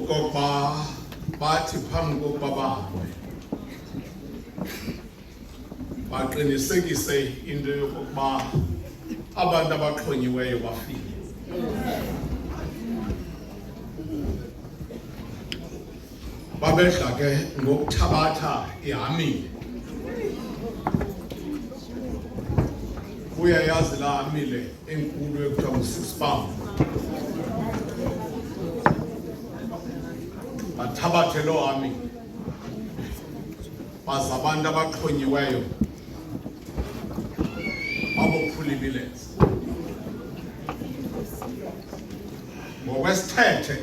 okokuba bathi phambi kokuba bahambe baqinisekise into yokokuba abantu abaxhonyiweyo bafile. Babedla ke ngokuthabatha ihamile. Uyayazi la hamile enkulu ekuthiwa ngu-6 pound. Bathabathe loo hamile. Baza abantu abaxhonyiweyo babophula imilenze. Ngokwesithethe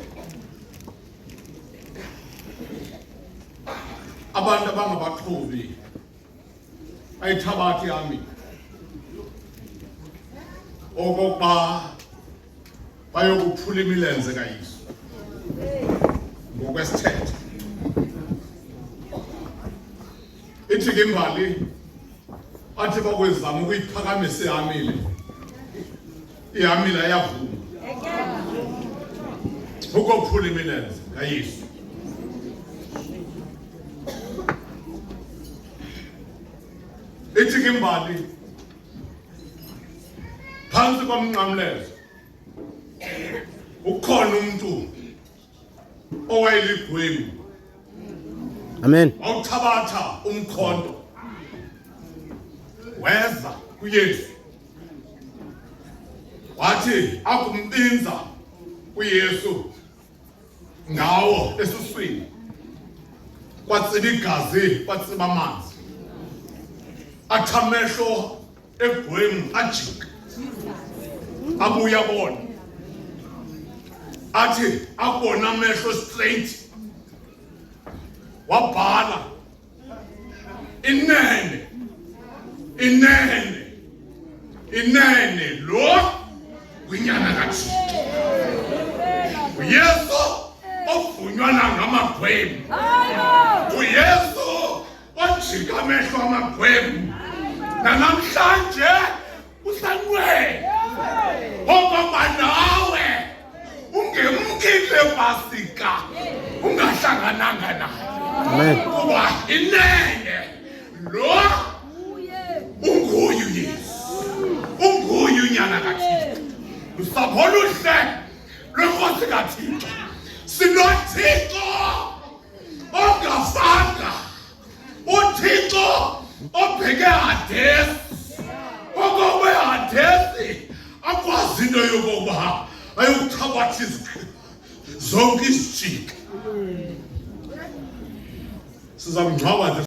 abantu abangabaqhubi bayithabatha ihamile okokuba bayokuphula imilenze kaYesu ngokwesithethe. Ithi ke imbali athi bakwezama ukuyiphakamisa ihamile, ihamile ayavuma ukophula imilenze kaYesu. Ithi ke imbali phansi komnqamlezo ukhona umuntu owayeligwemu. Amen. Wawuthabatha umkhonto weza kuYesu wathi akumpinza uYesu ngawo esuswini, kwatsiba igazi, kwatsiba amanzi, athi amehlo egwemu ajika abuya abona, athi akubona amehlo straight wabhala inene inene inene lo kwinyana kaThixo uYesu ovunywa ngamagwebu, uYesu ojika amehlo amagwebu, nanamhlanje usanqwele okoba nawe ungemkile Pasika ungahlangananga naye. Amen. Kuba inene lo unguye uYesu, unguye unyana kaThixo. Usapho oluhle lwenkosi kaThixo, sinoThixo ongafanga, uThixo obheke Hadesi, okobe Hadesi akwazi into yokokuba ayokuthabatha zonke izijika. Sizamngcwaba nje.